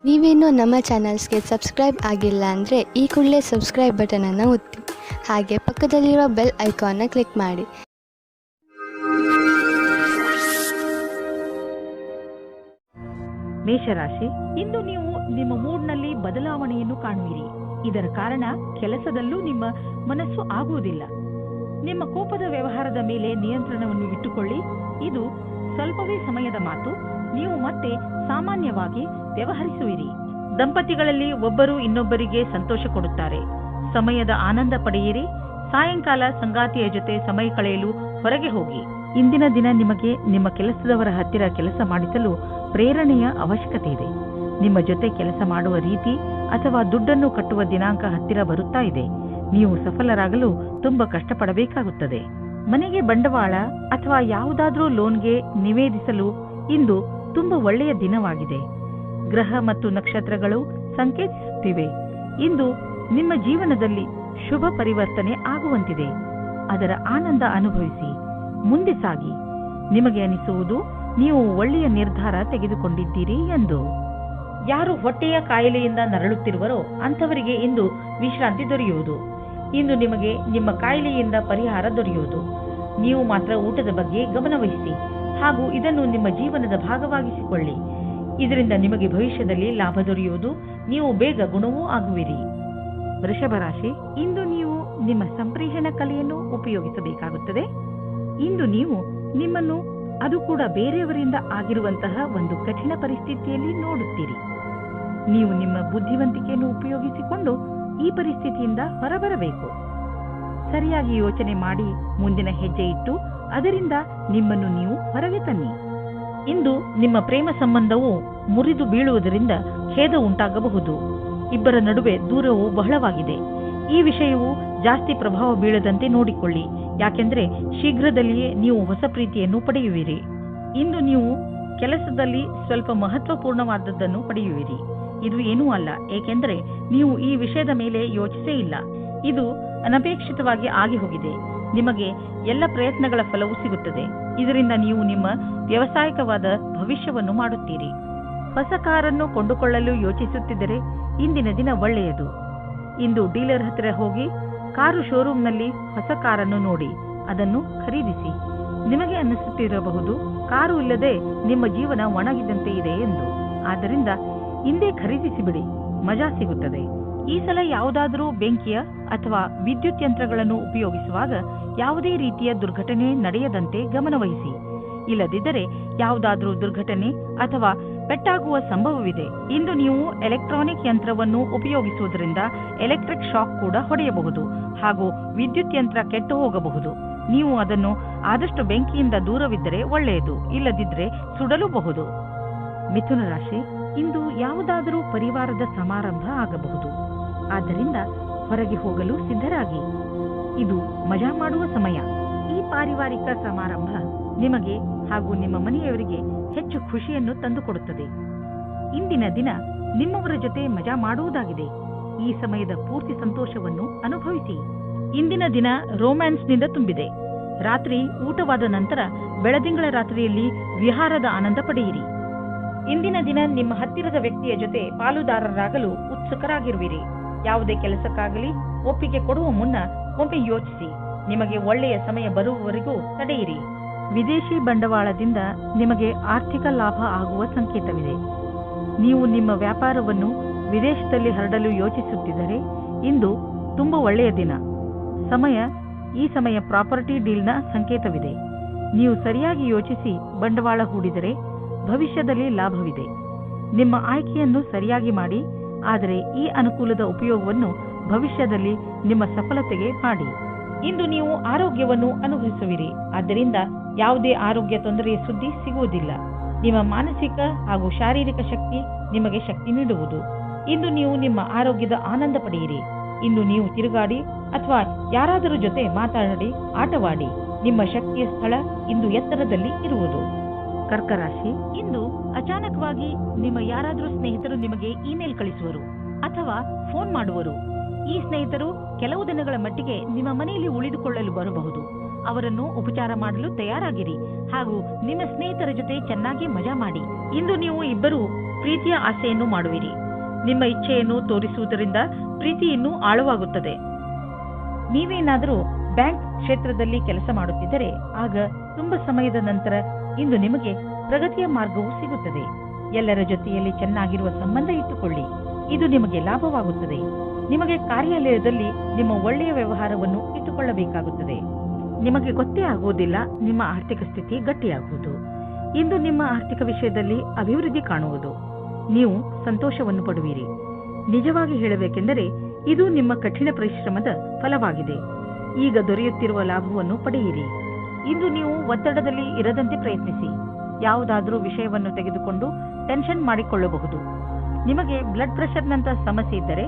ನೀವೇನೂ ನಮ್ಮ ಚಾನಲ್ಸ್ಗೆ ಸಬ್ಸ್ಕ್ರೈಬ್ ಆಗಿಲ್ಲ ಅಂದರೆ ಈ ಕೂಡಲೇ ಸಬ್ಸ್ಕ್ರೈಬ್ ಬಟನನ್ನು ಒತ್ತಿ ಹಾಗೆ ಪಕ್ಕದಲ್ಲಿರುವ ಬೆಲ್ ಐಕಾನ್ನ ಕ್ಲಿಕ್ ಮಾಡಿ. ಮೇಷರಾಶಿ, ಇಂದು ನೀವು ನಿಮ್ಮ ಮೂಡ್ನಲ್ಲಿ ಬದಲಾವಣೆಯನ್ನು ಕಾಣುವಿರಿ. ಇದರ ಕಾರಣ ಕೆಲಸದಲ್ಲೂ ನಿಮ್ಮ ಮನಸ್ಸು ಆಗುವುದಿಲ್ಲ. ನಿಮ್ಮ ಕೋಪದ ವ್ಯವಹಾರದ ಮೇಲೆ ನಿಯಂತ್ರಣವನ್ನು ಇಟ್ಟುಕೊಳ್ಳಿ. ಇದು ಸ್ವಲ್ಪವೇ ಸಮಯದ ಮಾತು. ನೀವು ಮತ್ತೆ ಸಾಮಾನ್ಯವಾಗಿ ವ್ಯವಹರಿಸುವಿರಿ. ದಂಪತಿಗಳಲ್ಲಿ ಒಬ್ಬರು ಇನ್ನೊಬ್ಬರಿಗೆ ಸಂತೋಷ ಕೊಡುತ್ತಾರೆ. ಸಮಯದ ಆನಂದ ಪಡೆಯಿರಿ. ಸಾಯಂಕಾಲ ಸಂಗಾತಿಯ ಜೊತೆ ಸಮಯ ಕಳೆಯಲು ಹೊರಗೆ ಹೋಗಿ. ಇಂದಿನ ದಿನ ನಿಮಗೆ ನಿಮ್ಮ ಕೆಲಸದವರ ಹತ್ತಿರ ಕೆಲಸ ಮಾಡಿಸಲು ಪ್ರೇರಣೆಯ ಅವಶ್ಯಕತೆ ಇದೆ. ನಿಮ್ಮ ಜೊತೆ ಕೆಲಸ ಮಾಡುವ ರೀತಿ ಅಥವಾ ದುಡ್ಡನ್ನು ಕಟ್ಟುವ ದಿನಾಂಕ ಹತ್ತಿರ ಬರುತ್ತಾ ಇದೆ. ನೀವು ಸಫಲರಾಗಲು ತುಂಬಾ ಕಷ್ಟಪಡಬೇಕಾಗುತ್ತದೆ. ಮನೆಗೆ ಬಂಡವಾಳ ಅಥವಾ ಯಾವುದಾದ್ರೂ ಲೋನ್ಗೆ ನಿವೇದಿಸಲು ಇಂದು ತುಂಬಾ ಒಳ್ಳೆಯ ದಿನವಾಗಿದೆ. ಗ್ರಹ ಮತ್ತು ನಕ್ಷತ್ರಗಳು ಸಂಕೇತಿಸುತ್ತಿವೆ ಇಂದು ನಿಮ್ಮ ಜೀವನದಲ್ಲಿ ಶುಭ ಪರಿವರ್ತನೆ ಆಗುವಂತಿದೆ. ಅದರ ಆನಂದ ಅನುಭವಿಸಿ ಮುಂದೆ ಸಾಗಿ. ನಿಮಗೆ ಅನಿಸುವುದು ನೀವು ಒಳ್ಳೆಯ ನಿರ್ಧಾರ ತೆಗೆದುಕೊಂಡಿದ್ದೀರಿ ಎಂದು. ಯಾರು ಹೊಟ್ಟೆಯ ಕಾಯಿಲೆಯಿಂದ ನರಳುತ್ತಿರುವರೋ ಅಂಥವರಿಗೆ ಇಂದು ವಿಶ್ರಾಂತಿ ದೊರೆಯುವುದು. ಇಂದು ನಿಮಗೆ ನಿಮ್ಮ ಕಾಯಿಲೆಯಿಂದ ಪರಿಹಾರ ದೊರೆಯುವುದು. ನೀವು ಮಾತ್ರ ಊಟದ ಬಗ್ಗೆ ಗಮನವಹಿಸಿ ಹಾಗೂ ಇದನ್ನು ನಿಮ್ಮ ಜೀವನದ ಭಾಗವಾಗಿಸಿಕೊಳ್ಳಿ. ಇದರಿಂದ ನಿಮಗೆ ಭವಿಷ್ಯದಲ್ಲಿ ಲಾಭ ದೊರೆಯುವುದು. ನೀವು ಬೇಗ ಗುಣವೂ ಆಗುವಿರಿ. ವೃಷಭ ರಾಶಿ, ಇಂದು ನೀವು ನಿಮ್ಮ ಸಂಪ್ರೇಷಣ ಕಲೆಯನ್ನು ಉಪಯೋಗಿಸಬೇಕಾಗುತ್ತದೆ. ಇಂದು ನೀವು ನಿಮ್ಮನ್ನು ಅದು ಕೂಡ ಬೇರೆಯವರಿಂದ ಆಗಿರುವಂತಹ ಒಂದು ಕಠಿಣ ಪರಿಸ್ಥಿತಿಯಲ್ಲಿ ನೋಡುತ್ತೀರಿ. ನೀವು ನಿಮ್ಮ ಬುದ್ಧಿವಂತಿಕೆಯನ್ನು ಉಪಯೋಗಿಸಿಕೊಂಡು ಈ ಪರಿಸ್ಥಿತಿಯಿಂದ ಹೊರಬರಬೇಕು. ಸರಿಯಾಗಿ ಯೋಚನೆ ಮಾಡಿ ಮುಂದಿನ ಹೆಜ್ಜೆ ಇಟ್ಟು ಅದರಿಂದ ನಿಮ್ಮನ್ನು ನೀವು ಹೊರಗೆ ತನ್ನಿ. ಇಂದು ನಿಮ್ಮ ಪ್ರೇಮ ಸಂಬಂಧವು ಮುರಿದು ಬೀಳುವುದರಿಂದ ಖೇದ ಉಂಟಾಗಬಹುದು. ಇಬ್ಬರ ನಡುವೆ ದೂರವು ಬಹಳವಾಗಿದೆ. ಈ ವಿಷಯವು ಜಾಸ್ತಿ ಪ್ರಭಾವ ಬೀಳದಂತೆ ನೋಡಿಕೊಳ್ಳಿ. ಯಾಕೆಂದ್ರೆ ಶೀಘ್ರದಲ್ಲಿಯೇ ನೀವು ಹೊಸ ಪ್ರೀತಿಯನ್ನು ಪಡೆಯುವಿರಿ. ಇಂದು ನೀವು ಕೆಲಸದಲ್ಲಿ ಸ್ವಲ್ಪ ಮಹತ್ವಪೂರ್ಣವಾದದ್ದನ್ನು ಪಡೆಯುವಿರಿ. ಇದು ಏನೂ ಅಲ್ಲ, ಏಕೆಂದರೆ ನೀವು ಈ ವಿಷಯದ ಮೇಲೆ ಯೋಚಿಸೇ ಇಲ್ಲ. ಇದು ಅನಪೇಕ್ಷಿತವಾಗಿ ಆಗಿ ಹೋಗಿದೆ. ನಿಮಗೆ ಎಲ್ಲ ಪ್ರಯತ್ನಗಳ ಫಲವೂ ಸಿಗುತ್ತದೆ. ಇದರಿಂದ ನೀವು ನಿಮ್ಮ ವ್ಯವಸಾಯಿಕವಾದ ಭವಿಷ್ಯವನ್ನು ಮಾಡುತ್ತೀರಿ. ಹೊಸ ಕಾರನ್ನು ಕೊಂಡುಕೊಳ್ಳಲು ಯೋಚಿಸುತ್ತಿದ್ದರೆ ಇಂದಿನ ದಿನ ಒಳ್ಳೆಯದು. ಇಂದು ಡೀಲರ್ ಹತ್ತಿರ ಹೋಗಿ ಕಾರು ಶೋರೂಮ್ನಲ್ಲಿ ಹೊಸ ಕಾರನ್ನು ನೋಡಿ ಅದನ್ನು ಖರೀದಿಸಿ. ನಿಮಗೆ ಅನ್ನಿಸುತ್ತಿರಬಹುದು ಕಾರು ಇಲ್ಲದೆ ನಿಮ್ಮ ಜೀವನ ಒಣಗಿದಂತೆ ಇದೆ ಎಂದು. ಆದ್ದರಿಂದ ಇಂದೇ ಖರೀದಿಸಿಬಿಡಿ, ಮಜಾ ಸಿಗುತ್ತದೆ. ಈ ಸಲ ಯಾವುದಾದರೂ ಬೆಂಕಿಯ ಅಥವಾ ವಿದ್ಯುತ್ ಯಂತ್ರಗಳನ್ನು ಉಪಯೋಗಿಸುವಾಗ ಯಾವುದೇ ರೀತಿಯ ದುರ್ಘಟನೆ ನಡೆಯದಂತೆ ಗಮನವಹಿಸಿ. ಇಲ್ಲದಿದ್ದರೆ ಯಾವುದಾದರೂ ದುರ್ಘಟನೆ ಅಥವಾ ಪೆಟ್ಟಾಗುವ ಸಂಭವವಿದೆ. ಇಂದು ನೀವು ಎಲೆಕ್ಟ್ರಾನಿಕ್ ಯಂತ್ರವನ್ನು ಉಪಯೋಗಿಸುವುದರಿಂದ ಎಲೆಕ್ಟ್ರಿಕ್ ಶಾಕ್ ಕೂಡ ಹೊಡೆಯಬಹುದು ಹಾಗೂ ವಿದ್ಯುತ್ ಯಂತ್ರ ಕೆಟ್ಟು ಹೋಗಬಹುದು. ನೀವು ಅದನ್ನು ಆದಷ್ಟು ಬೆಂಕಿಯಿಂದ ದೂರವಿದ್ದರೆ ಒಳ್ಳೆಯದು, ಇಲ್ಲದಿದ್ದರೆ ಸುಡಲೂಬಹುದು. ಮಿಥುನ ರಾಶಿ, ಇಂದು ಯಾವುದಾದರೂ ಪರಿವಾರದ ಸಮಾರಂಭ ಆಗಬಹುದು. ಆದ್ದರಿಂದ ಹೊರಗೆ ಹೋಗಲು ಸಿದ್ಧರಾಗಿ. ಇದು ಮಜಾ ಮಾಡುವ ಸಮಯ. ಈ ಪಾರಿವಾರಿಕ ಸಮಾರಂಭ ನಿಮಗೆ ಹಾಗೂ ನಿಮ್ಮ ಮನೆಯವರಿಗೆ ಹೆಚ್ಚು ಖುಷಿಯನ್ನು ತಂದುಕೊಡುತ್ತದೆ. ಇಂದಿನ ದಿನ ನಿಮ್ಮವರ ಜೊತೆ ಮಜಾ ಮಾಡುವುದಾಗಿದೆ. ಈ ಸಮಯದ ಪೂರ್ತಿ ಸಂತೋಷವನ್ನು ಅನುಭವಿಸಿ. ಇಂದಿನ ದಿನ ರೋಮ್ಯಾನ್ಸ್ನಿಂದ ತುಂಬಿದೆ. ರಾತ್ರಿ ಊಟವಾದ ನಂತರ ಬೆಳದಿಂಗಳ ರಾತ್ರಿಯಲ್ಲಿ ವಿಹಾರದ ಆನಂದ ಪಡೆಯಿರಿ. ಇಂದಿನ ದಿನ ನಿಮ್ಮ ಹತ್ತಿರದ ವ್ಯಕ್ತಿಯ ಜೊತೆ ಪಾಲುದಾರರಾಗಲು ಉತ್ಸುಕರಾಗಿರುವಿರಿ. ಯಾವುದೇ ಕೆಲಸಕ್ಕಾಗಲಿ ಒಪ್ಪಿಗೆ ಕೊಡುವ ಮುನ್ನ ಒಮ್ಮೆ ಯೋಚಿಸಿ. ನಿಮಗೆ ಒಳ್ಳೆಯ ಸಮಯ ಬರುವವರೆಗೂ ತಡೆಯಿರಿ. ವಿದೇಶಿ ಬಂಡವಾಳದಿಂದ ನಿಮಗೆ ಆರ್ಥಿಕ ಲಾಭ ಆಗುವ ಸಂಕೇತವಿದೆ. ನೀವು ನಿಮ್ಮ ವ್ಯಾಪಾರವನ್ನು ವಿದೇಶದಲ್ಲಿ ಹರಡಲು ಯೋಚಿಸುತ್ತಿದ್ದರೆ ಇಂದು ತುಂಬಾ ಒಳ್ಳೆಯ ದಿನ. ಈ ಸಮಯ ಪ್ರಾಪರ್ಟಿ ಡೀಲ್ನ ಸಂಕೇತವಿದೆ. ನೀವು ಸರಿಯಾಗಿ ಯೋಚಿಸಿ ಬಂಡವಾಳ ಹೂಡಿದರೆ ಭವಿಷ್ಯದಲ್ಲಿ ಲಾಭವಿದೆ. ನಿಮ್ಮ ಆಯ್ಕೆಯನ್ನು ಸರಿಯಾಗಿ ಮಾಡಿ, ಆದರೆ ಈ ಅನುಕೂಲದ ಉಪಯೋಗವನ್ನು ಭವಿಷ್ಯದಲ್ಲಿ ನಿಮ್ಮ ಸಫಲತೆಗೆ ಮಾಡಿ. ಇಂದು ನೀವು ಆರೋಗ್ಯವನ್ನು ಅನುಭವಿಸುವಿರಿ. ಆದ್ದರಿಂದ ಯಾವುದೇ ಆರೋಗ್ಯ ತೊಂದರೆಯ ಸುದ್ದಿ ಸಿಗುವುದಿಲ್ಲ. ನಿಮ್ಮ ಮಾನಸಿಕ ಹಾಗೂ ಶಾರೀರಿಕ ಶಕ್ತಿ ನಿಮಗೆ ಶಕ್ತಿ ನೀಡುವುದು. ಇಂದು ನೀವು ನಿಮ್ಮ ಆರೋಗ್ಯದ ಆನಂದ ಪಡೆಯಿರಿ. ಇಂದು ನೀವು ತಿರುಗಾಡಿ ಅಥವಾ ಯಾರಾದರೂ ಜೊತೆ ಮಾತಾಡಿ ಆಟವಾಡಿ. ನಿಮ್ಮ ಶಕ್ತಿಯ ಸ್ಥಳ ಇಂದು ಎತ್ತರದಲ್ಲಿ ಇರುವುದು. ಕರ್ಕರಾಶಿ, ಇಂದು ಅಚಾನಕವಾಗಿ ನಿಮ್ಮ ಯಾರಾದರೂ ಸ್ನೇಹಿತರು ನಿಮಗೆ ಇಮೇಲ್ ಕಳಿಸುವರು ಅಥವಾ ಫೋನ್ ಮಾಡುವರು. ಈ ಸ್ನೇಹಿತರು ಕೆಲವು ದಿನಗಳ ಮಟ್ಟಿಗೆ ನಿಮ್ಮ ಮನೆಯಲ್ಲಿ ಉಳಿದುಕೊಳ್ಳಲು ಬರಬಹುದು. ಅವರನ್ನು ಉಪಚಾರ ಮಾಡಲು ತಯಾರಾಗಿರಿ ಹಾಗೂ ನಿಮ್ಮ ಸ್ನೇಹಿತರ ಜೊತೆ ಚೆನ್ನಾಗಿ ಮಜಾ ಮಾಡಿ. ಇಂದು ನೀವು ಇಬ್ಬರು ಪ್ರೀತಿಯ ಆಸೆಯನ್ನು ಮಾಡುವಿರಿ. ನಿಮ್ಮ ಇಚ್ಛೆಯನ್ನು ತೋರಿಸುವುದರಿಂದ ಪ್ರೀತಿ ಇನ್ನೂ ಆಳವಾಗುತ್ತದೆ. ನೀವೇನಾದರೂ ಬ್ಯಾಂಕ್ ಕ್ಷೇತ್ರದಲ್ಲಿ ಕೆಲಸ ಮಾಡುತ್ತಿದ್ದರೆ ಆಗ ತುಂಬಾ ಸಮಯದ ನಂತರ ಇಂದು ನಿಮಗೆ ಪ್ರಗತಿಯ ಮಾರ್ಗವು ಸಿಗುತ್ತದೆ. ಎಲ್ಲರ ಜೊತೆಯಲ್ಲಿ ಚೆನ್ನಾಗಿರುವ ಸಂಬಂಧ ಇಟ್ಟುಕೊಳ್ಳಿ, ಇದು ನಿಮಗೆ ಲಾಭವಾಗುತ್ತದೆ. ನಿಮಗೆ ಕಾರ್ಯಾಲಯದಲ್ಲಿ ನಿಮ್ಮ ಒಳ್ಳೆಯ ವ್ಯವಹಾರವನ್ನು ಇಟ್ಟುಕೊಳ್ಳಬೇಕಾಗುತ್ತದೆ. ನಿಮಗೆ ಗೊತ್ತೇ ಆಗುವುದಿಲ್ಲ ನಿಮ್ಮ ಆರ್ಥಿಕ ಸ್ಥಿತಿ ಗಟ್ಟಿಯಾಗುವುದು. ಇಂದು ನಿಮ್ಮ ಆರ್ಥಿಕ ವಿಷಯದಲ್ಲಿ ಅಭಿವೃದ್ಧಿ ಕಾಣುವುದು. ನೀವು ಸಂತೋಷವನ್ನು ಪಡುವಿರಿ. ನಿಜವಾಗಿ ಹೇಳಬೇಕೆಂದರೆ ಇದು ನಿಮ್ಮ ಕಠಿಣ ಪರಿಶ್ರಮದ ಫಲವಾಗಿದೆ. ಈಗ ದೊರೆಯುತ್ತಿರುವ ಲಾಭವನ್ನು ಪಡೆಯಿರಿ. ಇಂದು ನೀವು ಒತ್ತಡದಲ್ಲಿ ಇರದಂತೆ ಪ್ರಯತ್ನಿಸಿ. ಯಾವುದಾದರೂ ವಿಷಯವನ್ನು ತೆಗೆದುಕೊಂಡು ಟೆನ್ಷನ್ ಮಾಡಿಕೊಳ್ಳಬಹುದು. ನಿಮಗೆ ಬ್ಲಡ್ ಪ್ರೆಷರ್ನಂತ ಸಮಸ್ಯೆ ಇದ್ದರೆ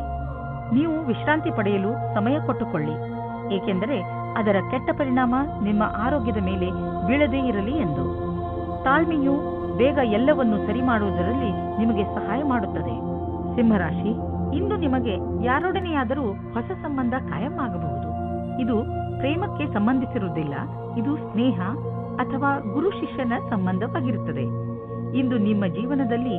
ನೀವು ವಿಶ್ರಾಂತಿ ಪಡೆಯಲು ಸಮಯ ಕೊಟ್ಟುಕೊಳ್ಳಿ, ಏಕೆಂದರೆ ಅದರ ಕೆಟ್ಟ ಪರಿಣಾಮ ನಿಮ್ಮ ಆರೋಗ್ಯದ ಮೇಲೆ ಬೀಳದೇ ಇರಲಿ ಎಂದು. ತಾಳ್ಮೆಯು ಬೇಗ ಎಲ್ಲವನ್ನು ಸರಿ ಮಾಡುವುದರಲ್ಲಿ ನಿಮಗೆ ಸಹಾಯ ಮಾಡುತ್ತದೆ. ಸಿಂಹರಾಶಿ, ಇಂದು ನಿಮಗೆ ಯಾರೊಡನೆಯಾದರೂ ಹೊಸ ಸಂಬಂಧ ಕಾಯಂ ಆಗಬಹುದು. ಇದು ಪ್ರೇಮಕ್ಕೆ ಸಂಬಂಧಿಸಿರುವುದಿಲ್ಲ, ಇದು ಸ್ನೇಹ ಅಥವಾ ಗುರು ಶಿಷ್ಯನ ಸಂಬಂಧವಾಗಿರುತ್ತದೆ. ಇಂದು ನಿಮ್ಮ ಜೀವನದಲ್ಲಿ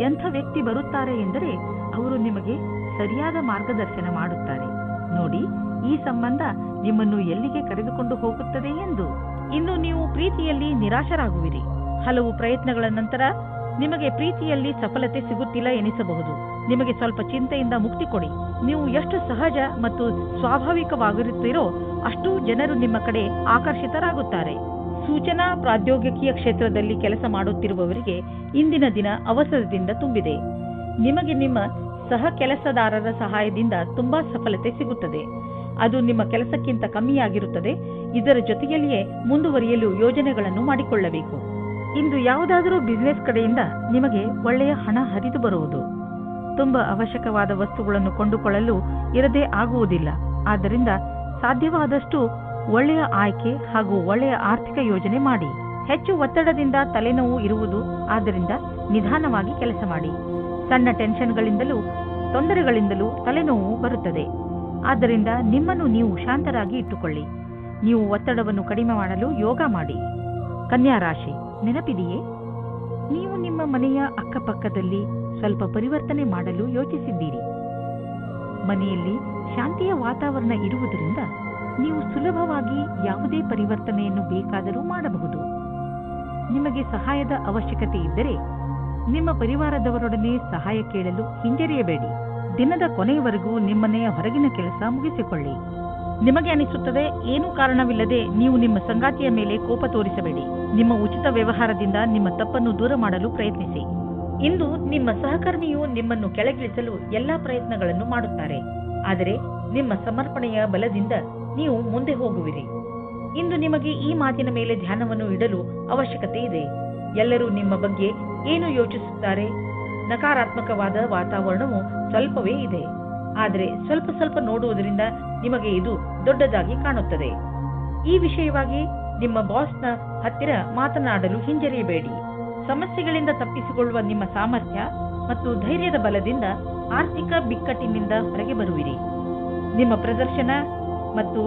ಎಂಥ ವ್ಯಕ್ತಿ ಬರುತ್ತಾರೆ ಎಂದರೆ ಅವರು ನಿಮಗೆ ಸರಿಯಾದ ಮಾರ್ಗದರ್ಶನ ಮಾಡುತ್ತಾರೆ. ನೋಡಿ, ಈ ಸಂಬಂಧ ನಿಮ್ಮನ್ನು ಎಲ್ಲಿಗೆ ಕರೆದುಕೊಂಡು ಹೋಗುತ್ತದೆ ಎಂದು. ಇಂದು ನೀವು ಪ್ರೀತಿಯಲ್ಲಿ ನಿರಾಶರಾಗುವಿರಿ. ಹಲವು ಪ್ರಯತ್ನಗಳ ನಂತರ ನಿಮಗೆ ಪ್ರೀತಿಯಲ್ಲಿ ಸಫಲತೆ ಸಿಗುತ್ತಿಲ್ಲ ಎನಿಸಬಹುದು. ನಿಮಗೆ ಸ್ವಲ್ಪ ಚಿಂತೆಯಿಂದ ಮುಕ್ತಿ ಕೊಡಿ. ನೀವು ಎಷ್ಟು ಸಹಜ ಮತ್ತು ಸ್ವಾಭಾವಿಕವಾಗಿರುತ್ತೀರೋ ಅಷ್ಟು ಜನರು ನಿಮ್ಮ ಕಡೆ ಆಕರ್ಷಿತರಾಗುತ್ತಾರೆ. ಸೂಚನಾ ಪ್ರೌದ್ಯೋಗಿಕಿಯ ಕ್ಷೇತ್ರದಲ್ಲಿ ಕೆಲಸ ಮಾಡುತ್ತಿರುವವರಿಗೆ ಇಂದಿನ ದಿನ ಅವಸರದಿಂದ ತುಂಬಿದೆ. ನಿಮಗೆ ನಿಮ್ಮ ಸಹ ಕೆಲಸದಾರರ ಸಹಾಯದಿಂದ ತುಂಬಾ ಸಫಲತೆ ಸಿಗುತ್ತದೆ. ಅದು ನಿಮ್ಮ ಕೆಲಸಕ್ಕಿಂತ ಕಮ್ಮಿಯಾಗಿರುತ್ತದೆ. ಇದರ ಜೊತೆಯಲ್ಲಿಯೇ ಮುಂದುವರಿಯಲು ಯೋಜನೆಗಳನ್ನು ಮಾಡಿಕೊಳ್ಳಬೇಕು. ಇಂದು ಯಾವುದಾದರೂ ಬಿಸಿನೆಸ್ ಕಡೆಯಿಂದ ನಿಮಗೆ ಒಳ್ಳೆಯ ಹಣ ಹರಿದು ಬರುವುದು. ತುಂಬಾ ಅವಶ್ಯಕವಾದ ವಸ್ತುಗಳನ್ನು ಕೊಂಡುಕೊಳ್ಳಲು ಇರದೇ ಆಗುವುದಿಲ್ಲ. ಆದ್ದರಿಂದ ಸಾಧ್ಯವಾದಷ್ಟು ಒಳ್ಳೆಯ ಆಯ್ಕೆ ಹಾಗೂ ಒಳ್ಳೆಯ ಆರ್ಥಿಕ ಯೋಜನೆ ಮಾಡಿ. ಹೆಚ್ಚು ಒತ್ತಡದಿಂದ ತಲೆನೋವು ಇರುವುದು, ಆದ್ದರಿಂದ ನಿಧಾನವಾಗಿ ಕೆಲಸ ಮಾಡಿ. ಸಣ್ಣ ಟೆನ್ಷನ್ಗಳಿಂದಲೂ ತೊಂದರೆಗಳಿಂದಲೂ ತಲೆನೋವು ಬರುತ್ತದೆ. ಆದ್ದರಿಂದ ನಿಮ್ಮನ್ನು ನೀವು ಶಾಂತರಾಗಿ ಇಟ್ಟುಕೊಳ್ಳಿ. ನೀವು ಒತ್ತಡವನ್ನು ಕಡಿಮೆ ಮಾಡಲು ಯೋಗ ಮಾಡಿ. ಕನ್ಯಾ ರಾಶಿ, ನೆನಪಿದೆಯೇ? ನೀವು ನಿಮ್ಮ ಮನೆಯ ಅಕ್ಕಪಕ್ಕದಲ್ಲಿ ಸ್ವಲ್ಪ ಪರಿವರ್ತನೆ ಮಾಡಲು ಯೋಚಿಸಿದ್ದೀರಿ. ಮನೆಯಲ್ಲಿ ಶಾಂತಿಯ ವಾತಾವರಣ ಇರುವುದರಿಂದ ನೀವು ಸುಲಭವಾಗಿ ಯಾವುದೇ ಪರಿವರ್ತನೆಯನ್ನು ಬೇಕಾದರೂ ಮಾಡಬಹುದು. ನಿಮಗೆ ಸಹಾಯದ ಅವಶ್ಯಕತೆ ಇದ್ದರೆ ನಿಮ್ಮ ಪರಿವಾರದವರೊಡನೆ ಸಹಾಯ ಕೇಳಲು ಹಿಂಜರಿಯಬೇಡಿ. ದಿನದ ಕೊನೆಯವರೆಗೂ ನಿಮ್ಮನೆಯ ಹೊರಗಿನ ಕೆಲಸ ಮುಗಿಸಿಕೊಳ್ಳಿ. ನಿಮಗೆ ಅನಿಸುತ್ತದೆ, ಏನೂ ಕಾರಣವಿಲ್ಲದೆ ನೀವು ನಿಮ್ಮ ಸಂಗಾತಿಯ ಮೇಲೆ ಕೋಪ ತೋರಿಸಬೇಡಿ. ನಿಮ್ಮ ಉಚಿತ ವ್ಯವಹಾರದಿಂದ ನಿಮ್ಮ ತಪ್ಪನ್ನು ದೂರ ಮಾಡಲು ಪ್ರಯತ್ನಿಸಿ. ಇಂದು ನಿಮ್ಮ ಸಹಕರ್ಮಿಯು ನಿಮ್ಮನ್ನು ಕೆಳಗಿಳಿಸಲು ಎಲ್ಲಾ ಪ್ರಯತ್ನಗಳನ್ನು ಮಾಡುತ್ತಾರೆ, ಆದರೆ ನಿಮ್ಮ ಸಮರ್ಪಣೆಯ ಬಲದಿಂದ ನೀವು ಮುಂದೆ ಹೋಗುವಿರಿ. ಇಂದು ನಿಮಗೆ ಈ ಮಾತಿನ ಮೇಲೆ ಧ್ಯಾನವನ್ನು ಇಡಲು ಅವಶ್ಯಕತೆ ಇದೆ. ಎಲ್ಲರೂ ನಿಮ್ಮ ಬಗ್ಗೆ ಏನು ಯೋಚಿಸುತ್ತಾರೆ? ನಕಾರಾತ್ಮಕವಾದ ವಾತಾವರಣವು ಸ್ವಲ್ಪವೇ ಇದೆ, ಆದರೆ ಸ್ವಲ್ಪ ಸ್ವಲ್ಪ ನೋಡುವುದರಿಂದ ನಿಮಗೆ ಇದು ದೊಡ್ಡದಾಗಿ ಕಾಣುತ್ತದೆ. ಈ ವಿಷಯವಾಗಿ ನಿಮ್ಮ ಬಾಸ್ನ ಹತ್ತಿರ ಮಾತನಾಡಲು ಹಿಂಜರಿಯಬೇಡಿ. ಸಮಸ್ಯೆಗಳಿಂದ ತಪ್ಪಿಸಿಕೊಳ್ಳುವ ನಿಮ್ಮ ಸಾಮರ್ಥ್ಯ ಮತ್ತು ಧೈರ್ಯದ ಬಲದಿಂದ ಆರ್ಥಿಕ ಬಿಕ್ಕಟ್ಟಿನಿಂದ ಹೊರಗೆ ಬರುವಿರಿ. ನಿಮ್ಮ ಪ್ರದರ್ಶನ ಮತ್ತು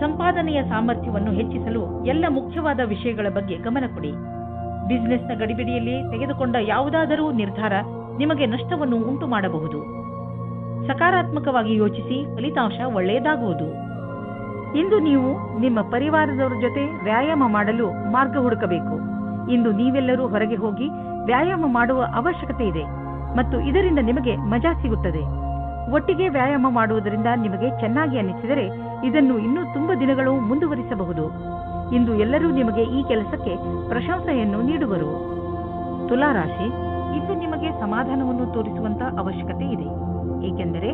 ಸಂಪಾದನೆಯ ಸಾಮರ್ಥ್ಯವನ್ನು ಹೆಚ್ಚಿಸಲು ಎಲ್ಲ ಮುಖ್ಯವಾದ ವಿಷಯಗಳ ಬಗ್ಗೆ ಗಮನ ಕೊಡಿ. ಬಿಸಿನೆಸ್ನ ಗಡಿಬಿಡಿಯಲ್ಲಿ ತೆಗೆದುಕೊಂಡ ಯಾವುದಾದರೂ ನಿರ್ಧಾರ ನಿಮಗೆ ನಷ್ಟವನ್ನು ಉಂಟು ಮಾಡಬಹುದು. ಸಕಾರಾತ್ಮಕವಾಗಿ ಯೋಚಿಸಿ, ಫಲಿತಾಂಶ ಒಳ್ಳೆಯದಾಗುವುದು. ಇಂದು ನೀವು ನಿಮ್ಮ ಪರಿವಾರದವರ ಜೊತೆ ವ್ಯಾಯಾಮ ಮಾಡಲು ಮಾರ್ಗ ಹುಡುಕಬೇಕು. ಇಂದು ನೀವೆಲ್ಲರೂ ಹೊರಗೆ ಹೋಗಿ ವ್ಯಾಯಾಮ ಮಾಡುವ ಅವಶ್ಯಕತೆ ಇದೆ ಮತ್ತು ಇದರಿಂದ ನಿಮಗೆ ಮಜಾ ಸಿಗುತ್ತದೆ. ಒಟ್ಟಿಗೆ ವ್ಯಾಯಾಮ ಮಾಡುವುದರಿಂದ ನಿಮಗೆ ಚೆನ್ನಾಗಿ ಅನಿಸಿದರೆ ಇದನ್ನು ಇನ್ನೂ ತುಂಬಾ ದಿನಗಳು ಮುಂದುವರಿಸಬಹುದು. ಇಂದು ಎಲ್ಲರೂ ನಿಮಗೆ ಈ ಕೆಲಸಕ್ಕೆ ಪ್ರಶಂಸೆಯನ್ನು ನೀಡುವರು. ತುಲಾರಾಶಿ, ಇಂದು ನಿಮಗೆ ಸಮಾಧಾನವನ್ನು ತೋರಿಸುವಂತ ಅವಶ್ಯಕತೆ ಇದೆ, ಏಕೆಂದರೆ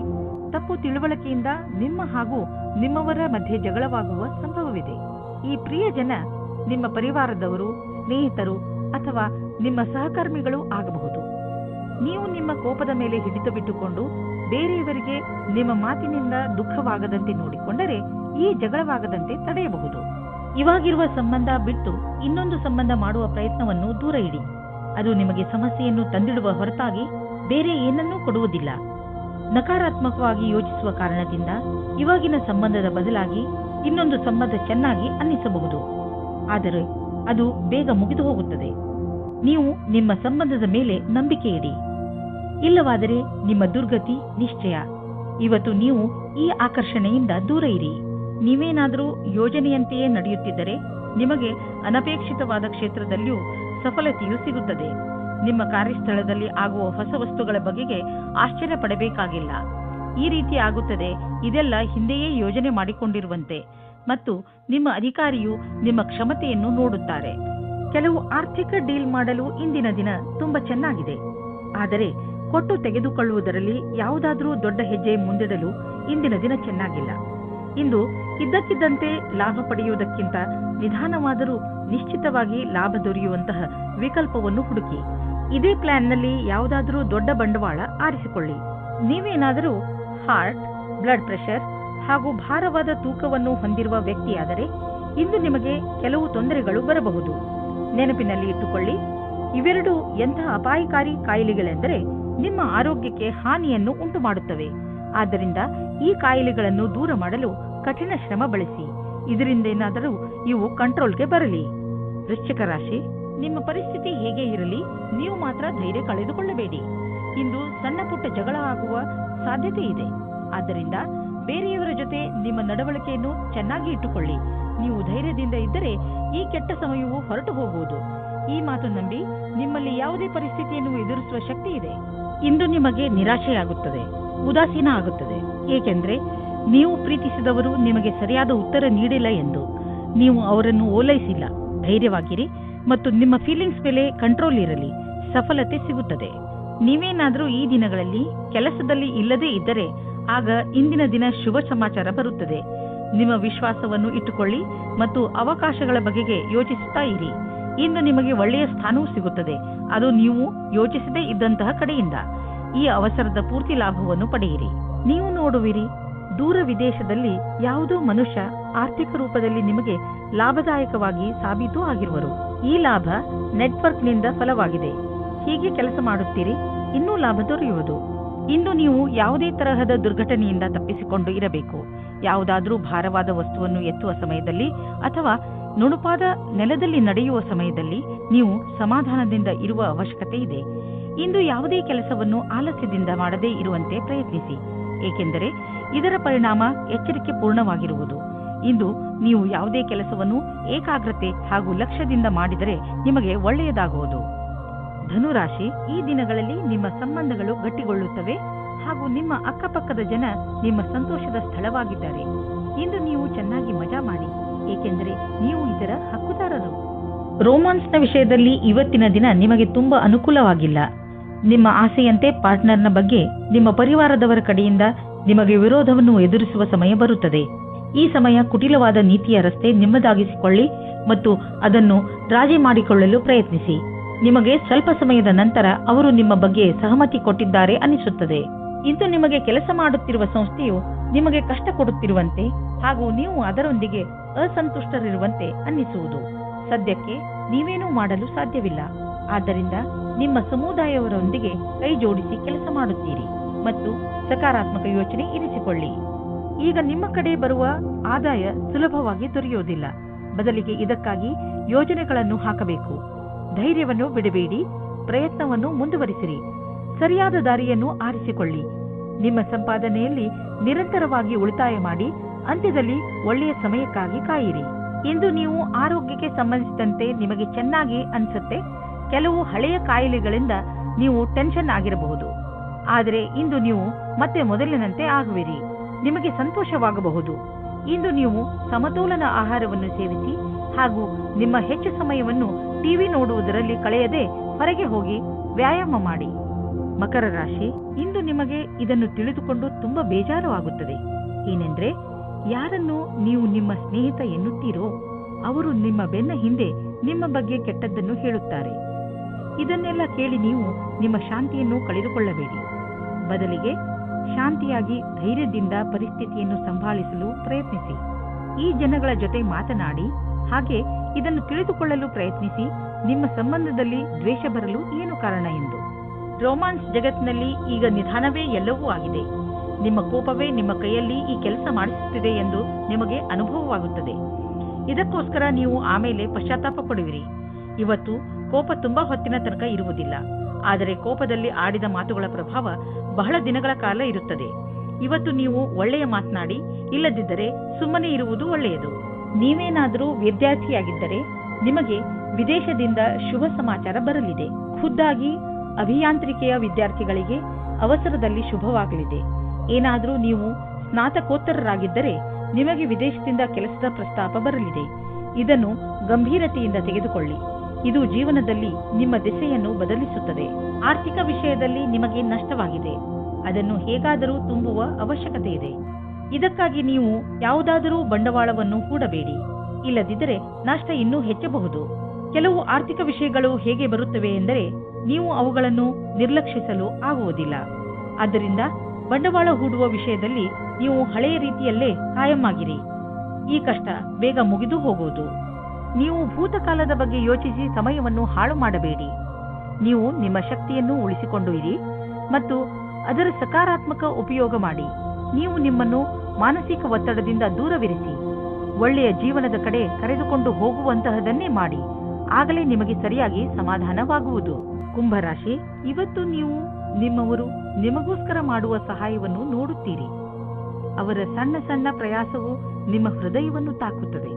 ತಪ್ಪು ತಿಳುವಳಿಕೆಯಿಂದ ನಿಮ್ಮ ಹಾಗೂ ನಿಮ್ಮವರ ಮಧ್ಯೆ ಜಗಳವಾಗುವ ಸಂಭವವಿದೆ. ಈ ಪ್ರಿಯ ಜನ ನಿಮ್ಮ ಪರಿವಾರದವರು, ಸ್ನೇಹಿತರು ಅಥವಾ ನಿಮ್ಮ ಸಹಕರ್ಮಿಗಳು ಆಗಬಹುದು. ನೀವು ನಿಮ್ಮ ಕೋಪದ ಮೇಲೆ ಹಿಡಿತ ಬಿಟ್ಟುಕೊಂಡು ಬೇರೆಯವರಿಗೆ ನಿಮ್ಮ ಮಾತಿನಿಂದ ದುಃಖವಾಗದಂತೆ ನೋಡಿಕೊಂಡರೆ ಈ ಜಗಳವಾಗದಂತೆ ತಡೆಯಬಹುದು. ಇವಾಗಿರುವ ಸಂಬಂಧ ಬಿಟ್ಟು ಇನ್ನೊಂದು ಸಂಬಂಧ ಮಾಡುವ ಪ್ರಯತ್ನವನ್ನು ದೂರ ಇಡಿ. ಅದು ನಿಮಗೆ ಸಮಸ್ಯೆಯನ್ನು ತಂದಿಡುವ ಹೊರತಾಗಿ ಬೇರೆ ಏನನ್ನೂ ಕೊಡುವುದಿಲ್ಲ. ನಕಾರಾತ್ಮಕವಾಗಿ ಯೋಚಿಸುವ ಕಾರಣದಿಂದ ಇವಾಗಿನ ಸಂಬಂಧದ ಬದಲಾಗಿ ಇನ್ನೊಂದು ಸಂಬಂಧ ಚೆನ್ನಾಗಿ ಅನ್ನಿಸಬಹುದು, ಆದರೆ ಅದು ಬೇಗ ಮುಗಿದು ಹೋಗುತ್ತದೆ. ನೀವು ನಿಮ್ಮ ಸಂಬಂಧದ ಮೇಲೆ ನಂಬಿಕೆ ಇಡಿ, ಇಲ್ಲವಾದರೆ ನಿಮ್ಮ ದುರ್ಗತಿ ನಿಶ್ಚಯ. ಇವತ್ತು ನೀವು ಈ ಆಕರ್ಷಣೆಯಿಂದ ದೂರ ಇರಿ. ನೀವೇನಾದರೂ ಯೋಜನೆಯಂತೆಯೇ ನಡೆಯುತ್ತಿದ್ದರೆ ನಿಮಗೆ ಅನಪೇಕ್ಷಿತವಾದ ಕ್ಷೇತ್ರದಲ್ಲಿಯೂ ಸಫಲತೆಯು ಸಿಗುತ್ತದೆ. ನಿಮ್ಮ ಕಾರ್ಯಸ್ಥಳದಲ್ಲಿ ಆಗುವ ಹೊಸ ವಸ್ತುಗಳ ಬಗೆಗೆ ಆಶ್ಚರ್ಯ ಪಡಬೇಕಾಗಿಲ್ಲ. ಈ ರೀತಿ ಆಗುತ್ತದೆ, ಇದೆಲ್ಲ ಹಿಂದೆಯೇ ಯೋಜನೆ ಮಾಡಿಕೊಂಡಿರುವಂತೆ. ಮತ್ತು ನಿಮ್ಮ ಅಧಿಕಾರಿಯು ನಿಮ್ಮ ಕ್ಷಮತೆಯನ್ನು ನೋಡುತ್ತಾರೆ. ಕೆಲವು ಆರ್ಥಿಕ ಡೀಲ್ ಮಾಡಲು ಇಂದಿನ ದಿನ ತುಂಬಾ ಚೆನ್ನಾಗಿದೆ, ಆದರೆ ಕೊಟ್ಟು ತೆಗೆದುಕೊಳ್ಳುವುದರಲ್ಲಿ ಯಾವುದಾದರೂ ದೊಡ್ಡ ಹೆಜ್ಜೆ ಮುಂದಿಡಲು ಇಂದಿನ ದಿನ ಚೆನ್ನಾಗಿಲ್ಲ. ಇಂದು ಇದ್ದಕ್ಕಿದ್ದಂತೆ ಲಾಭ ಪಡೆಯುವುದಕ್ಕಿಂತ ನಿಧಾನವಾದರೂ ನಿಶ್ಚಿತವಾಗಿ ಲಾಭ ದೊರೆಯುವಂತಹ ವಿಕಲ್ಪವನ್ನು ಹುಡುಕಿ. ಇದೇ ಪ್ಲಾನ್ನಲ್ಲಿ ಯಾವುದಾದರೂ ದೊಡ್ಡ ಬಂಡವಾಳ ಆರಿಸಿಕೊಳ್ಳಿ. ನೀವೇನಾದರೂ ಹಾರ್ಟ್, ಬ್ಲಡ್ ಪ್ರೆಷರ್ ಹಾಗೂ ಭಾರವಾದ ತೂಕವನ್ನು ಹೊಂದಿರುವ ವ್ಯಕ್ತಿಯಾದರೆ ಇಂದು ನಿಮಗೆ ಕೆಲವು ತೊಂದರೆಗಳು ಬರಬಹುದು. ನೆನಪಿನಲ್ಲಿ ಇಟ್ಟುಕೊಳ್ಳಿ, ಇವೆರಡು ಎಂತಹ ಅಪಾಯಕಾರಿ ಕಾಯಿಲೆಗಳೆಂದರೆ ನಿಮ್ಮ ಆರೋಗ್ಯಕ್ಕೆ ಹಾನಿಯನ್ನು ಉಂಟು ಮಾಡುತ್ತವೆ. ಆದ್ದರಿಂದ ಈ ಕಾಯಿಲೆಗಳನ್ನು ದೂರ ಮಾಡಲು ಕಠಿಣ ಶ್ರಮ ಬಳಸಿ. ಇದರಿಂದ ಏನಾದರೂ ಇವು ಕಂಟ್ರೋಲ್ಗೆ ಬರಲಿ. ವೃಶ್ಚಿಕ ರಾಶಿ, ನಿಮ್ಮ ಪರಿಸ್ಥಿತಿ ಹೇಗೆ ಇರಲಿ, ನೀವು ಮಾತ್ರ ಧೈರ್ಯ ಕಳೆದುಕೊಳ್ಳಬೇಡಿ. ಇಂದು ಸಣ್ಣ ಪುಟ್ಟ ಜಗಳ ಆಗುವ ಸಾಧ್ಯತೆ ಇದೆ. ಆದ್ದರಿಂದ ಬೇರೆಯವರ ಜೊತೆ ನಿಮ್ಮ ನಡವಳಿಕೆಯನ್ನು ಚೆನ್ನಾಗಿ ಇಟ್ಟುಕೊಳ್ಳಿ. ನೀವು ಧೈರ್ಯದಿಂದ ಇದ್ದರೆ ಈ ಕೆಟ್ಟ ಸಮಯವು ಹೊರಟು ಹೋಗುವುದು. ಈ ಮಾತು ನಂಬಿ, ನಿಮ್ಮಲ್ಲಿ ಯಾವುದೇ ಪರಿಸ್ಥಿತಿಯನ್ನು ಎದುರಿಸುವ ಶಕ್ತಿ ಇದೆ. ಇಂದು ನಿಮಗೆ ನಿರಾಶೆಯಾಗುತ್ತದೆ, ಉದಾಸೀನ ಆಗುತ್ತದೆ, ಏಕೆಂದರೆ ನೀವು ಪ್ರೀತಿಸಿದವರು ನಿಮಗೆ ಸರಿಯಾದ ಉತ್ತರ ನೀಡಿಲ್ಲ ಎಂದು. ನೀವು ಅವರನ್ನು ಓಲೈಸಿಲ್ಲ. ಧೈರ್ಯವಾಗಿರಿ ಮತ್ತು ನಿಮ್ಮ ಫೀಲಿಂಗ್ಸ್ ಮೇಲೆ ಕಂಟ್ರೋಲ್ ಇರಲಿ. ಸಫಲತೆ ಸಿಗುತ್ತದೆ. ನೀವೇನಾದರೂ ಈ ದಿನಗಳಲ್ಲಿ ಕೆಲಸದಲ್ಲಿ ಇಲ್ಲದೇ ಇದ್ದರೆ ಆಗ ಇಂದಿನ ದಿನ ಶುಭ ಸಮಾಚಾರ ಬರುತ್ತದೆ. ನಿಮ್ಮ ವಿಶ್ವಾಸವನ್ನು ಇಟ್ಟುಕೊಳ್ಳಿ ಮತ್ತು ಅವಕಾಶಗಳ ಬಗೆಗೆ ಯೋಚಿಸುತ್ತಾ ಇರಿ. ಇಂದು ನಿಮಗೆ ಒಳ್ಳೆಯ ಸ್ಥಾನವೂ ಸಿಗುತ್ತದೆ, ಅದು ನೀವು ಯೋಚಿಸದೇ ಇದ್ದಂತಹ ಕಡೆಯಿಂದ. ಈ ಅವಸರದ ಪೂರ್ತಿ ಲಾಭವನ್ನು ಪಡೆಯಿರಿ. ನೀವು ನೋಡುವಿರಿ, ದೂರ ವಿದೇಶದಲ್ಲಿ ಯಾವುದೋ ಮನುಷ್ಯ ಆರ್ಥಿಕ ರೂಪದಲ್ಲಿ ನಿಮಗೆ ಲಾಭದಾಯಕವಾಗಿ ಸಾಬೀತು ಆಗಿರುವರು. ಈ ಲಾಭ ನೆಟ್ವರ್ಕ್ನಿಂದ ಫಲವಾಗಿದೆ. ಹೀಗೆ ಕೆಲಸ ಮಾಡುತ್ತೀರಿ, ಇನ್ನೂ ಲಾಭ ದೊರೆಯುವುದು. ಇಂದು ನೀವು ಯಾವುದೇ ತರಹದ ದುರ್ಘಟನೆಯಿಂದ ತಪ್ಪಿಸಿಕೊಂಡು ಇರಬೇಕು. ಯಾವುದಾದರೂ ಭಾರವಾದ ವಸ್ತುವನ್ನು ಎತ್ತುವ ಸಮಯದಲ್ಲಿ ಅಥವಾ ನುಣುಪಾದ ನೆಲದಲ್ಲಿ ನಡೆಯುವ ಸಮಯದಲ್ಲಿ ನೀವು ಸಮಾಧಾನದಿಂದ ಇರುವ ಅವಶ್ಯಕತೆ ಇದೆ. ಇಂದು ಯಾವುದೇ ಕೆಲಸವನ್ನು ಆಲಸ್ಯದಿಂದ ಮಾಡದೇ ಇರುವಂತೆ ಪ್ರಯತ್ನಿಸಿ, ಏಕೆಂದರೆ ಇದರ ಪರಿಣಾಮ ಎಚ್ಚರಿಕೆ ಪೂರ್ಣವಾಗಿರುವುದು. ಇಂದು ನೀವು ಯಾವುದೇ ಕೆಲಸವನ್ನು ಏಕಾಗ್ರತೆ ಹಾಗೂ ಲಕ್ಷ್ಯದಿಂದ ಮಾಡಿದರೆ ನಿಮಗೆ ಒಳ್ಳೆಯದಾಗುವುದು. ಧನುರಾಶಿ, ಈ ದಿನಗಳಲ್ಲಿ ನಿಮ್ಮ ಸಂಬಂಧಗಳು ಗಟ್ಟಿಗೊಳ್ಳುತ್ತವೆ ಹಾಗೂ ನಿಮ್ಮ ಅಕ್ಕಪಕ್ಕದ ಜನ ನಿಮ್ಮ ಸಂತೋಷದ ಸ್ಥಳವಾಗಿದ್ದಾರೆ. ಇಂದು ನೀವು ಚೆನ್ನಾಗಿ ಮಜಾ ಮಾಡಿ, ಏಕೆಂದರೆ ನೀವು ಇದರ ಹಕ್ಕುದಾರರು. ರೋಮಾನ್ಸ್ನ ವಿಷಯದಲ್ಲಿ ಇವತ್ತಿನ ದಿನ ನಿಮಗೆ ತುಂಬಾ ಅನುಕೂಲವಾಗಿಲ್ಲ. ನಿಮ್ಮ ಆಸೆಯಂತೆ ಪಾರ್ಟ್ನರ್ನ ಬಗ್ಗೆ ನಿಮ್ಮ ಪರಿವಾರದವರ ಕಡೆಯಿಂದ ನಿಮಗೆ ವಿರೋಧವನ್ನು ಎದುರಿಸುವ ಸಮಯ ಬರುತ್ತದೆ. ಈ ಸಮಯ ಕುಟಿಲವಾದ ನೀತಿಯ ರಸ್ತೆ ನಿಮ್ಮದಾಗಿಸಿಕೊಳ್ಳಿ ಮತ್ತು ಅದನ್ನು ರಾಜಿ ಮಾಡಿಕೊಳ್ಳಲು ಪ್ರಯತ್ನಿಸಿ. ನಿಮಗೆ ಸ್ವಲ್ಪ ಸಮಯದ ನಂತರ ಅವರು ನಿಮ್ಮ ಬಗ್ಗೆ ಸಹಮತಿ ಕೊಟ್ಟಿದ್ದಾರೆ ಅನಿಸುತ್ತದೆ. ಇಂದು ನಿಮಗೆ ಕೆಲಸ ಮಾಡುತ್ತಿರುವ ಸಂಸ್ಥೆಯು ನಿಮಗೆ ಕಷ್ಟ ಕೊಡುತ್ತಿರುವಂತೆ ಹಾಗೂ ನೀವು ಅದರೊಂದಿಗೆ ಅಸಂತುಷ್ಟರಿರುವಂತೆ ಅನ್ನಿಸುವುದು. ಸದ್ಯಕ್ಕೆ ನೀವೇನೂ ಮಾಡಲು ಸಾಧ್ಯವಿಲ್ಲ. ಆದ್ದರಿಂದ ನಿಮ್ಮ ಸಮುದಾಯವರೊಂದಿಗೆ ಕೈ ಜೋಡಿಸಿ ಕೆಲಸ ಮಾಡುತ್ತೀರಿ ಮತ್ತು ಸಕಾರಾತ್ಮಕ ಯೋಚನೆ ಇರಿಸಿಕೊಳ್ಳಿ. ಈಗ ನಿಮ್ಮ ಕಡೆ ಬರುವ ಆದಾಯ ಸುಲಭವಾಗಿ ದೊರೆಯುವುದಿಲ್ಲ. ಬದಲಿಗೆ ಇದಕ್ಕಾಗಿ ಯೋಜನೆಗಳನ್ನು ಹಾಕಬೇಕು. ಧೈರ್ಯವನ್ನು ಬಿಡಬೇಡಿ, ಪ್ರಯತ್ನವನ್ನು ಮುಂದುವರಿಸಿರಿ. ಸರಿಯಾದ ದಾರಿಯನ್ನು ಆರಿಸಿಕೊಳ್ಳಿ. ನಿಮ್ಮ ಸಂಪಾದನೆಯಲ್ಲಿ ನಿರಂತರವಾಗಿ ಉಳಿತಾಯ ಮಾಡಿ ಅಂತ್ಯದಲ್ಲಿ ಒಳ್ಳೆಯ ಸಮಯಕ್ಕಾಗಿ ಕಾಯಿರಿ. ಇಂದು ನೀವು ಆರೋಗ್ಯಕ್ಕೆ ಸಂಬಂಧಿಸಿದಂತೆ ನಿಮಗೆ ಚೆನ್ನಾಗಿ ಅನಿಸುತ್ತೆ. ಕೆಲವು ಹಳೆಯ ಕಾಯಿಲೆಗಳಿಂದ ನೀವು ಟೆನ್ಷನ್ ಆಗಿರಬಹುದು, ಆದರೆ ಇಂದು ನೀವು ಮತ್ತೆ ಮೊದಲಿನಂತೆ ಆಗುವಿರಿ. ನಿಮಗೆ ಸಂತೋಷವಾಗಬಹುದು. ಇಂದು ನೀವು ಸಮತೋಲನ ಆಹಾರವನ್ನು ಸೇವಿಸಿ ಹಾಗೂ ನಿಮ್ಮ ಹೆಚ್ಚು ಸಮಯವನ್ನು ಟಿವಿ ನೋಡುವುದರಲ್ಲಿ ಕಳೆಯದೆ ಹೊರಗೆ ಹೋಗಿ ವ್ಯಾಯಾಮ ಮಾಡಿ. ಮಕರ ರಾಶಿ, ಇಂದು ನಿಮಗೆ ಇದನ್ನು ತಿಳಿದುಕೊಂಡು ತುಂಬಾ ಬೇಜಾರು ಆಗುತ್ತದೆ. ಏನೆಂದ್ರೆ, ಯಾರನ್ನು ನೀವು ನಿಮ್ಮ ಸ್ನೇಹಿತ ಎನ್ನುತ್ತೀರೋ ಅವರು ನಿಮ್ಮ ಬೆನ್ನ ಹಿಂದೆ ನಿಮ್ಮ ಬಗ್ಗೆ ಕೆಟ್ಟದ್ದನ್ನು ಹೇಳುತ್ತಾರೆ. ಇದನ್ನೆಲ್ಲ ಕೇಳಿ ನೀವು ನಿಮ್ಮ ಶಾಂತಿಯನ್ನು ಕಳೆದುಕೊಳ್ಳಬೇಡಿ. ಬದಲಿಗೆ ಶಾಂತಿಯಾಗಿ ಧೈರ್ಯದಿಂದ ಪರಿಸ್ಥಿತಿಯನ್ನು ಸಂಭಾಳಿಸಲು ಪ್ರಯತ್ನಿಸಿ. ಈ ಜನಗಳ ಜೊತೆ ಮಾತನಾಡಿ ಹಾಗೆ ಇದನ್ನು ತಿಳಿದುಕೊಳ್ಳಲು ಪ್ರಯತ್ನಿಸಿ. ನಿಮ್ಮ ಸಂಬಂಧದಲ್ಲಿ ದ್ವೇಷ ಬರಲು ಏನು ಕಾರಣ ಎಂದು. ರೋಮಾನ್ಸ್ ಜಗತ್ತಿನಲ್ಲಿ ಈಗ ನಿಧಾನವೇ ಎಲ್ಲವೂ ಆಗಿದೆ. ನಿಮ್ಮ ಕೋಪವೇ ನಿಮ್ಮ ಕೈಯಲ್ಲಿ ಈ ಕೆಲಸ ಮಾಡಿಸುತ್ತಿದೆ ಎಂದು ನಿಮಗೆ ಅನುಭವವಾಗುತ್ತದೆ. ಇದಕ್ಕೋಸ್ಕರ ನೀವು ಆಮೇಲೆ ಪಶ್ಚಾತ್ತಾಪ ಪಡುವಿರಿ. ಇವತ್ತು ಕೋಪ ತುಂಬಾ ಹೊತ್ತಿನ ತನಕ ಇರುವುದಿಲ್ಲ, ಆದರೆ ಕೋಪದಲ್ಲಿ ಆಡಿದ ಮಾತುಗಳ ಪ್ರಭಾವ ಬಹಳ ದಿನಗಳ ಕಾಲ ಇರುತ್ತದೆ. ಇವತ್ತು ನೀವು ಒಳ್ಳೆಯ ಮಾತನಾಡಿ, ಇಲ್ಲದಿದ್ದರೆ ಸುಮ್ಮನೆ ಇರುವುದು ಒಳ್ಳೆಯದು. ನೀವೇನಾದರೂ ವಿದ್ಯಾರ್ಥಿಯಾಗಿದ್ದರೆ ನಿಮಗೆ ವಿದೇಶದಿಂದ ಶುಭ ಸಮಾಚಾರ ಬರಲಿದೆ. ಖುದ್ದಾಗಿ ಅಭಿಯಾಂತ್ರಿಕೆಯ ವಿದ್ಯಾರ್ಥಿಗಳಿಗೆ ಅವಸರದಲ್ಲಿ ಶುಭವಾಗಲಿದೆ. ಏನಾದರೂ ನೀವು ಸ್ನಾತಕೋತ್ತರರಾಗಿದ್ದರೆ ನಿಮಗೆ ವಿದೇಶದಿಂದ ಕೆಲಸದ ಪ್ರಸ್ತಾಪ ಬರಲಿದೆ. ಇದನ್ನು ಗಂಭೀರತೆಯಿಂದ ತೆಗೆದುಕೊಳ್ಳಿ. ಇದು ಜೀವನದಲ್ಲಿ ನಿಮ್ಮ ದಿಸೆಯನ್ನು ಬದಲಿಸುತ್ತದೆ. ಆರ್ಥಿಕ ವಿಷಯದಲ್ಲಿ ನಿಮಗೆ ನಷ್ಟವಾಗಿದೆ, ಅದನ್ನು ಹೇಗಾದರೂ ತುಂಬುವ ಅವಶ್ಯಕತೆ ಇದೆ. ಇದಕ್ಕಾಗಿ ನೀವು ಯಾವುದಾದರೂ ಬಂಡವಾಳವನ್ನು ಹೂಡಬೇಡಿ, ಇಲ್ಲದಿದ್ದರೆ ನಷ್ಟ ಇನ್ನೂ ಹೆಚ್ಚಬಹುದು. ಕೆಲವು ಆರ್ಥಿಕ ವಿಷಯಗಳು ಹೇಗೆ ಬರುತ್ತವೆ ಎಂದರೆ ನೀವು ಅವುಗಳನ್ನು ನಿರ್ಲಕ್ಷಿಸಲು ಆಗುವುದಿಲ್ಲ. ಆದ್ದರಿಂದ ಬಂಡವಾಳ ಹೂಡುವ ವಿಷಯದಲ್ಲಿ ನೀವು ಹಳೆಯ ರೀತಿಯಲ್ಲೇ ಕಾಯಂ ಆಗಿರಿ. ಈ ಕಷ್ಟ ಬೇಗ ಮುಗಿದು ಹೋಗುವುದು. ನೀವು ಭೂತಕಾಲದ ಬಗ್ಗೆ ಯೋಚಿಸಿ ಸಮಯವನ್ನು ಹಾಳು ಮಾಡಬೇಡಿ. ನೀವು ನಿಮ್ಮ ಶಕ್ತಿಯನ್ನು ಉಳಿಸಿಕೊಂಡು ಇರಿ ಮತ್ತು ಅದರ ಸಕಾರಾತ್ಮಕ ಉಪಯೋಗ ಮಾಡಿ. ನೀವು ನಿಮ್ಮನ್ನು ಮಾನಸಿಕ ಒತ್ತಡದಿಂದ ದೂರವಿರಿಸಿ ಒಳ್ಳೆಯ ಜೀವನದ ಕಡೆ ಕರೆದುಕೊಂಡು ಹೋಗುವಂತಹದನ್ನೇ ಮಾಡಿ. ಆಗಲೇ ನಿಮಗೆ ಸರಿಯಾಗಿ ಸಮಾಧಾನವಾಗುವುದು. ಕುಂಭರಾಶಿ, ಇವತ್ತು ನೀವು ನಿಮ್ಮವರು ನಿಮಗೋಸ್ಕರ ಮಾಡುವ ಸಹಾಯವನ್ನು ನೋಡುತ್ತೀರಿ. ಅವರ ಸಣ್ಣ ಸಣ್ಣ ಪ್ರಯಾಸವು ನಿಮ್ಮ ಹೃದಯವನ್ನು ತಾಕುತ್ತದೆ.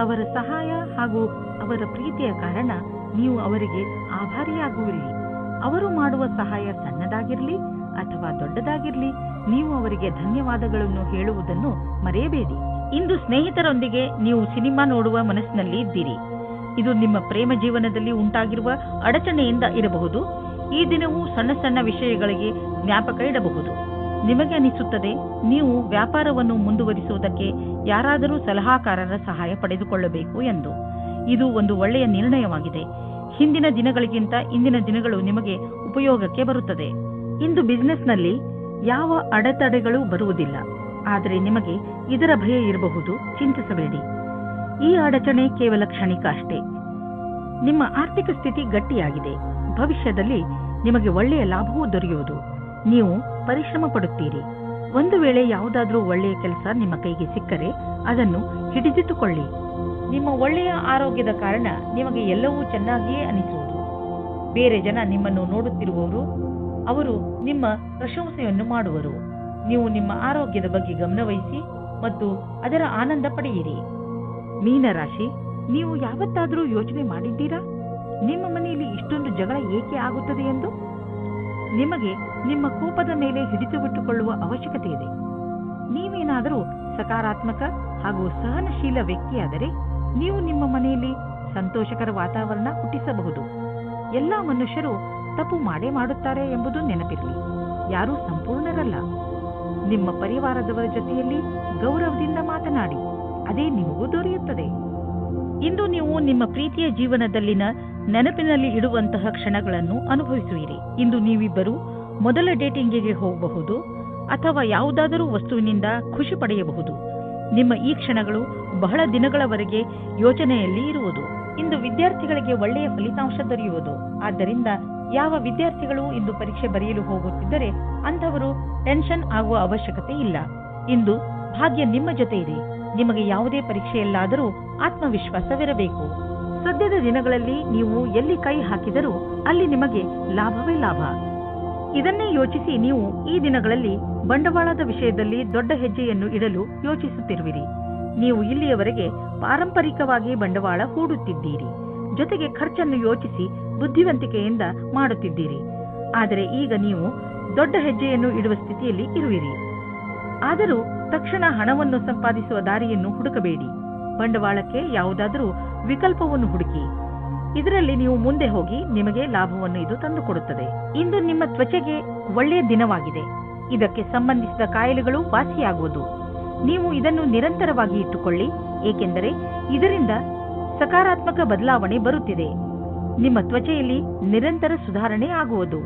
ಅವರ ಸಹಾಯ ಹಾಗೂ ಅವರ ಪ್ರೀತಿಯ ಕಾರಣ ನೀವು ಅವರಿಗೆ ಆಭಾರಿಯಾಗುವಿರಿ. ಅವರು ಮಾಡುವ ಸಹಾಯ ಸಣ್ಣದಾಗಿರಲಿ ಅಥವಾ ದೊಡ್ಡದಾಗಿರಲಿ, ನೀವು ಅವರಿಗೆ ಧನ್ಯವಾದಗಳನ್ನು ಹೇಳುವುದನ್ನು ಮರೆಯಬೇಡಿ. ಇಂದು ಸ್ನೇಹಿತರೊಂದಿಗೆ ನೀವು ಸಿನಿಮಾ ನೋಡುವ ಮನಸ್ಸಿನಲ್ಲಿ ಇದ್ದೀರಿ. ಇದು ನಿಮ್ಮ ಪ್ರೇಮ ಜೀವನದಲ್ಲಿ ಉಂಟಾಗಿರುವ ಅಡಚಣೆಯಿಂದ ಇರಬಹುದು. ಈ ದಿನವೂ ಸಣ್ಣ ಸಣ್ಣ ವಿಷಯಗಳಿಗೆ ಜ್ಞಾಪಕ ಇಡಬಹುದು. ನಿಮಗೆ ಅನಿಸುತ್ತದೆ ನೀವು ವ್ಯಾಪಾರವನ್ನು ಮುಂದುವರಿಸುವುದಕ್ಕೆ ಯಾರಾದರೂ ಸಲಹಾಕಾರರ ಸಹಾಯ ಪಡೆದುಕೊಳ್ಳಬೇಕು ಎಂದು. ಇದು ಒಂದು ಒಳ್ಳೆಯ ನಿರ್ಣಯವಾಗಿದೆ. ಹಿಂದಿನ ದಿನಗಳಿಗಿಂತ ಇಂದಿನ ದಿನಗಳು ನಿಮಗೆ ಉಪಯೋಗಕ್ಕೆ ಬರುತ್ತದೆ. ಇಂದು ಬಿಸಿನೆಸ್ನಲ್ಲಿ ಯಾವ ಅಡೆತಡೆಗಳು ಬರುವುದಿಲ್ಲ, ಆದರೆ ನಿಮಗೆ ಇದರ ಭಯ ಇರಬಹುದು. ಚಿಂತಿಸಬೇಡಿ, ಈ ಅಡಚಣೆ ಕೇವಲ ಕ್ಷಣಿಕ ಅಷ್ಟೇ. ನಿಮ್ಮ ಆರ್ಥಿಕ ಸ್ಥಿತಿ ಗಟ್ಟಿಯಾಗಿದೆ. ಭವಿಷ್ಯದಲ್ಲಿ ನಿಮಗೆ ಒಳ್ಳೆಯ ಲಾಭವೂ ದೊರೆಯುವುದು. ನೀವು ಪರಿಶ್ರಮ ಪಡುತ್ತೀರಿ. ಒಂದು ವೇಳೆ ಯಾವುದಾದ್ರೂ ಒಳ್ಳೆಯ ಕೆಲಸ ನಿಮ್ಮ ಕೈಗೆ ಸಿಕ್ಕರೆ ಅದನ್ನು ಹಿಡಿದಿಟ್ಟುಕೊಳ್ಳಿ. ನಿಮ್ಮ ಒಳ್ಳೆಯ ಆರೋಗ್ಯದ ಕಾರಣ ನಿಮಗೆ ಎಲ್ಲವೂ ಚೆನ್ನಾಗಿಯೇ ಅನಿಸುವುದು. ಬೇರೆ ಜನ ನಿಮ್ಮನ್ನು ನೋಡುತ್ತಿರುವವರು, ಅವರು ನಿಮ್ಮ ಪ್ರಶಂಸೆಯನ್ನು ಮಾಡುವರು. ನೀವು ನಿಮ್ಮ ಆರೋಗ್ಯದ ಬಗ್ಗೆ ಗಮನವಹಿಸಿ ಮತ್ತು ಅದರ ಆನಂದ ಪಡೆಯಿರಿ. ಮೀನರಾಶಿ, ನೀವು ಯಾವತ್ತಾದರೂ ಯೋಚನೆ ಮಾಡಿದ್ದೀರಾ ನಿಮ್ಮ ಮನೆಯಲ್ಲಿ ಇಷ್ಟೊಂದು ಜಗಳ ಏಕೆ ಆಗುತ್ತದೆ ಎಂದು? ನಿಮಗೆ ನಿಮ್ಮ ಕೋಪದ ಮೇಲೆ ಹಿಡಿತು ಬಿಟ್ಟುಕೊಳ್ಳುವ ಅವಶ್ಯಕತೆ ಇದೆ. ನೀವೇನಾದರೂ ಸಕಾರಾತ್ಮಕ ಹಾಗೂ ಸಹನಶೀಲ ವ್ಯಕ್ತಿಯಾದರೆ ನೀವು ನಿಮ್ಮ ಮನೆಯಲ್ಲಿ ಸಂತೋಷಕರ ವಾತಾವರಣ ಹುಟ್ಟಿಸಬಹುದು. ಎಲ್ಲಾ ಮನುಷ್ಯರು ತಪ್ಪು ಮಾಡೇ ಮಾಡುತ್ತಾರೆ ಎಂಬುದು ನೆನಪಿರಲಿ. ಯಾರೂ ಸಂಪೂರ್ಣರಲ್ಲ. ನಿಮ್ಮ ಪರಿವಾರದವರ ಜೊತೆಯಲ್ಲಿ ಗೌರವದಿಂದ ಮಾತನಾಡಿ, ಅದೇ ನಿಮಗೂ ದೊರೆಯುತ್ತದೆ. ಇಂದು ನೀವು ನಿಮ್ಮ ಪ್ರೀತಿಯ ಜೀವನದಲ್ಲಿನ ನೆನಪಿನಲ್ಲಿ ಇಡುವಂತಹ ಕ್ಷಣಗಳನ್ನು ಅನುಭವಿಸುವಿರಿ. ಇಂದು ನೀವಿಬ್ಬರು ಮೊದಲ ಡೇಟಿಂಗಿಗೆ ಹೋಗಬಹುದು ಅಥವಾ ಯಾವುದಾದರೂ ವಸ್ತುವಿನಿಂದ ಖುಷಿ ಪಡೆಯಬಹುದು. ನಿಮ್ಮ ಈ ಕ್ಷಣಗಳು ಬಹಳ ದಿನಗಳವರೆಗೆ ಯೋಚನೆಯಲ್ಲಿ ಇರುವುದು. ಇಂದು ವಿದ್ಯಾರ್ಥಿಗಳಿಗೆ ಒಳ್ಳೆಯ ಫಲಿತಾಂಶ ದೊರೆಯುವುದು. ಆದ್ದರಿಂದ ಯಾವ ವಿದ್ಯಾರ್ಥಿಗಳು ಇಂದು ಪರೀಕ್ಷೆ ಬರೆಯಲು ಹೋಗುತ್ತಿದ್ದರೆ ಅಂಥವರು ಟೆನ್ಷನ್ ಆಗುವ ಅವಶ್ಯಕತೆ ಇಲ್ಲ. ಇಂದು ಭಾಗ್ಯ ನಿಮ್ಮ ಜೊತೆ ಇದೆ. ನಿಮಗೆ ಯಾವುದೇ ಪರೀಕ್ಷೆಯಲ್ಲಾದರೂ ಆತ್ಮವಿಶ್ವಾಸವಿರಬೇಕು. ಸದ್ಯದ ದಿನಗಳಲ್ಲಿ ನೀವು ಎಲ್ಲಿ ಕೈ ಹಾಕಿದರೂ ಅಲ್ಲಿ ನಿಮಗೆ ಲಾಭವೇ ಲಾಭ. ಇದನ್ನೇ ಯೋಚಿಸಿ ನೀವು ಈ ದಿನಗಳಲ್ಲಿ ಬಂಡವಾಳದ ವಿಷಯದಲ್ಲಿ ದೊಡ್ಡ ಹೆಜ್ಜೆಯನ್ನು ಇಡಲು ಯೋಚಿಸುತ್ತಿರುವಿರಿ. ನೀವು ಇಲ್ಲಿಯವರೆಗೆ ಪಾರಂಪರಿಕವಾಗಿ ಬಂಡವಾಳ ಹೂಡುತ್ತಿದ್ದೀರಿ. ಜೊತೆಗೆ ಖರ್ಚನ್ನು ಯೋಚಿಸಿ ಬುದ್ಧಿವಂತಿಕೆಯಿಂದ ಮಾಡುತ್ತಿದ್ದೀರಿ. ಆದರೆ ಈಗ ನೀವು ದೊಡ್ಡ ಹೆಜ್ಜೆಯನ್ನು ಇಡುವ ಸ್ಥಿತಿಯಲ್ಲಿ ಇರುವಿರಿ. ಆದರೂ ತಕ್ಷಣ ಹಣವನ್ನು ಸಂಪಾದಿಸುವ ದಾರಿಯನ್ನು ಹುಡುಕಬೇಡಿ. ಬಂಡವಾಳಕ್ಕೆ ಯಾವುದಾದರೂ ವಿಕಲ್ಪವನ್ನು ಹುಡುಕಿ. ಇದರಲ್ಲಿ ನೀವು ಮುಂದೆ ಹೋಗಿ ನಿಮಗೆ ಲಾಭವನ್ನು ಇದು ತಂದುಕೊಡುತ್ತದೆ. ಇಂದು ನಿಮ್ಮ ತ್ವಚೆಗೆ ಒಳ್ಳೆಯ ದಿನವಾಗಿದೆ. ಇದಕ್ಕೆ ಸಂಬಂಧಿಸಿದ ಕಾಯಿಲೆಗಳು ವಾಸಿಯಾಗುವುದು. ನೀವು ಇದನ್ನು ನಿರಂತರವಾಗಿ ಇಟ್ಟುಕೊಳ್ಳಿ, ಏಕೆಂದರೆ ಇದರಿಂದ ಸಕಾರಾತ್ಮಕ ಬದಲಾವಣೆ ಬರುತ್ತಿದೆ. ನಿಮ್ಮ ತ್ವಚೆಯಲ್ಲಿ ನಿರಂತರ ಸುಧಾರಣೆ ಆಗುವುದು.